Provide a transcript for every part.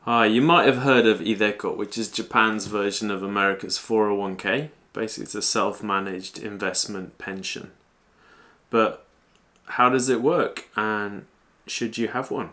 Hi, you might have heard of iDeCo, which is Japan's version of America's 401k. Basically, it's a self-managed investment pension. But how does it work, and should you have one?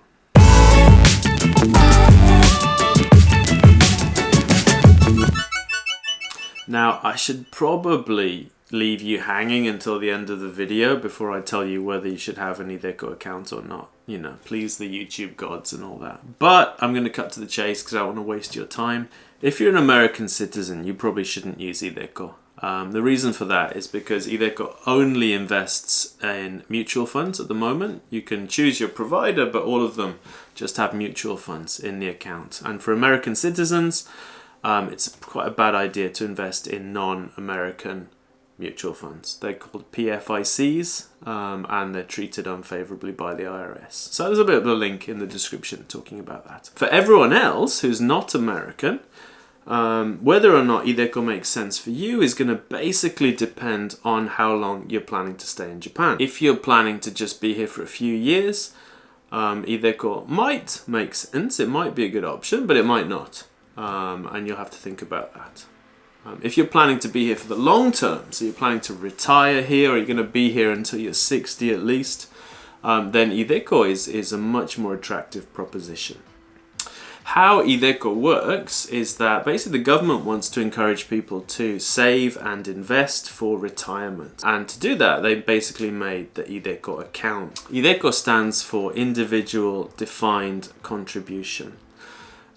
Now, I should probably leave you hanging until the end of the video before I tell you whether you should have an iDeCo account or not. You know, please the YouTube gods and all that. But I'm going to cut to the chase because I don't want to waste your time. If you're an American citizen, you probably shouldn't use iDeCo. The reason for that is because iDeCo only invests in mutual funds at the moment. You can choose your provider, but all of them just have mutual funds in the account. And for American citizens, it's quite a bad idea to invest in non-American mutual funds. They're called PFICs, and they're treated unfavorably by the IRS. So there's a bit of a link in the description talking about that. For everyone else who's not American, whether or not iDeCo makes sense for you is going to basically depend on how long you're planning to stay in Japan. If you're planning to just be here for a few years, iDeCo might make sense. It might be a good option, but it might not. And you'll have to think about that. If you're planning to be here for the long term, so you're planning to retire here, or you're going to be here until you're 60 at least, then iDeCo is a much more attractive proposition. How iDeCo works is that basically the government wants to encourage people to save and invest for retirement. And to do that, they basically made the iDeCo account. iDeCo stands for Individual Defined Contribution.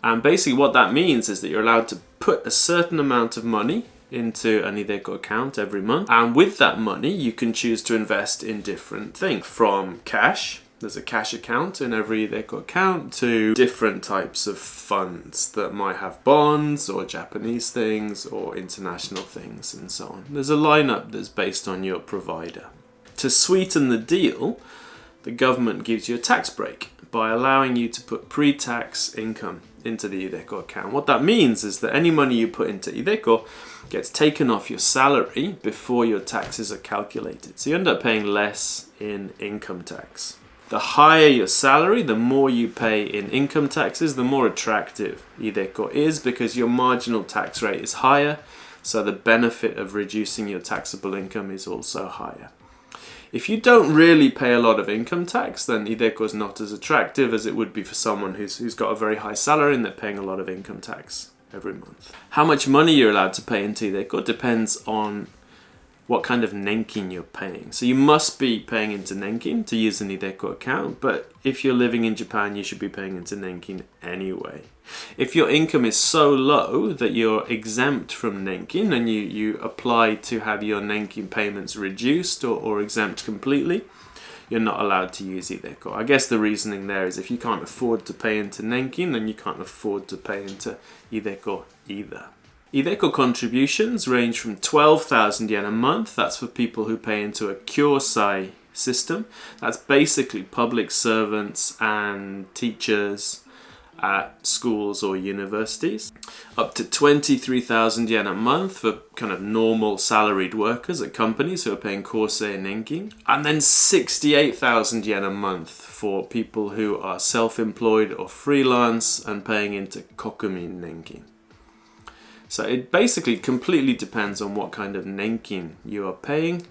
And basically what that means is that you're allowed to put a certain amount of money into an iDeCo account every month. And with that money, you can choose to invest in different things. From cash, there's a cash account in every iDeCo account, to different types of funds that might have bonds or Japanese things or international things and so on. There's a lineup that's based on your provider. To sweeten the deal, the government gives you a tax break by allowing you to put pre-tax income into the iDeCo account. What that means is that any money you put into iDeCo gets taken off your salary before your taxes are calculated. So you end up paying less in income tax. The higher your salary, the more you pay in income taxes, the more attractive iDeCo is because your marginal tax rate is higher, so the benefit of reducing your taxable income is also higher. If you don't really pay a lot of income tax, then iDeCo is not as attractive as it would be for someone who's got a very high salary and they're paying a lot of income tax every month. How much money you're allowed to pay into iDeCo depends on what kind of Nenkin you're paying. So you must be paying into Nenkin to use an iDeCo account, but if you're living in Japan, you should be paying into Nenkin anyway. If your income is so low that you're exempt from Nenkin and you apply to have your Nenkin payments reduced or exempt completely, you're not allowed to use iDeCo. I guess the reasoning there is if you can't afford to pay into Nenkin, then you can't afford to pay into iDeCo either. iDeCo contributions range from 12,000 yen a month. That's for people who pay into a Kyosai system. That's basically public servants and teachers at schools or universities. Up to 23,000 yen a month for kind of normal salaried workers at companies who are paying Kosei and Nenkin. And then 68,000 yen a month for people who are self-employed or freelance and paying into Kokumin Nenkin. So it basically completely depends on what kind of Nenkin you are paying.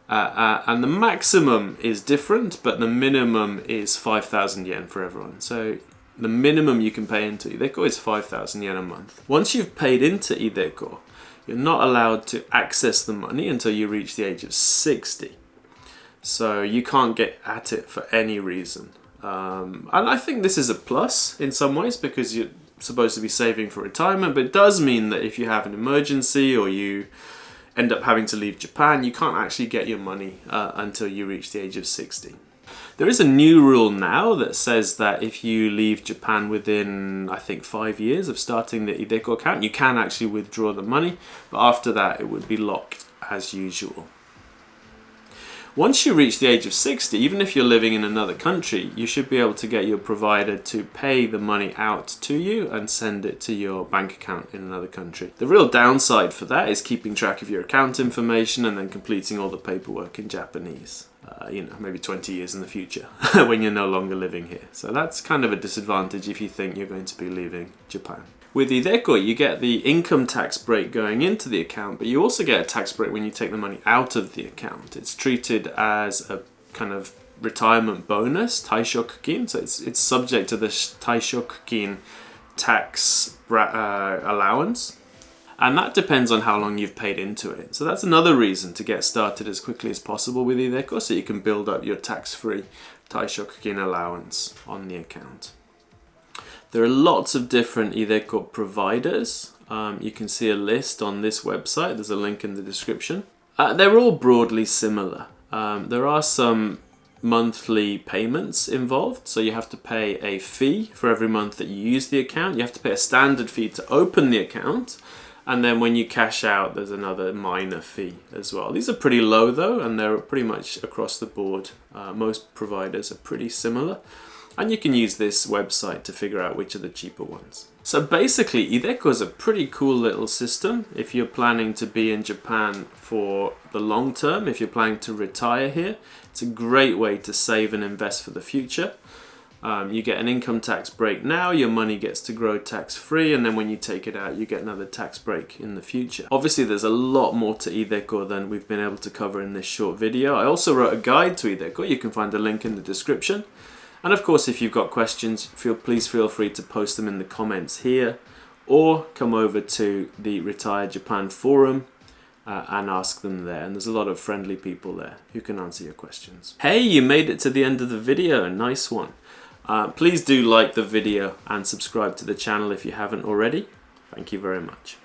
And the maximum is different, but the minimum is 5,000 yen for everyone. So the minimum you can pay into iDeCo is 5,000 yen a month. Once you've paid into iDeCo, you're not allowed to access the money until you reach the age of 60. So you can't get at it for any reason. And I think this is a plus in some ways because you're supposed to be saving for retirement, but it does mean that if you have an emergency or you end up having to leave Japan, you can't actually get your money until you reach the age of 60. There is a new rule now that says that if you leave Japan within, I think, 5 years of starting the iDeCo account, you can actually withdraw the money, but after that it would be locked as usual. Once you reach the age of 60, even if you're living in another country, you should be able to get your provider to pay the money out to you and send it to your bank account in another country. The real downside for that is keeping track of your account information and then completing all the paperwork in Japanese. maybe 20 years in the future when you're no longer living here. So that's kind of a disadvantage if you think you're going to be leaving Japan. With iDeCo, you get the income tax break going into the account, but you also get a tax break when you take the money out of the account. It's treated as a kind of retirement bonus, taishokukin, so it's subject to the taishokukin tax allowance. And that depends on how long you've paid into it. So that's another reason to get started as quickly as possible with iDeCo, so you can build up your tax-free taishokukin allowance on the account. There are lots of different iDeCo providers. You can see a list on this website. There's a link in the description. They're all broadly similar. There are some monthly payments involved, so you have to pay a fee for every month that you use the account. You have to pay a standard fee to open the account, and then when you cash out, there's another minor fee as well. These are pretty low though, and they're pretty much across the board. Most providers are pretty similar, and you can use this website to figure out which are the cheaper ones. So basically, iDeCo is a pretty cool little system if you're planning to be in Japan for the long term, if you're planning to retire here. It's a great way to save and invest for the future. You get an income tax break now, your money gets to grow tax-free, and then when you take it out, you get another tax break in the future. Obviously, there's a lot more to iDeCo than we've been able to cover in this short video. I also wrote a guide to iDeCo. You can find a link in the description. And of course, if you've got questions, please feel free to post them in the comments here, or come over to the Retire Japan forum and ask them there. And there's a lot of friendly people there who can answer your questions. Hey, you made it to the end of the video. Nice one. Please do like the video and subscribe to the channel if you haven't already. Thank you very much.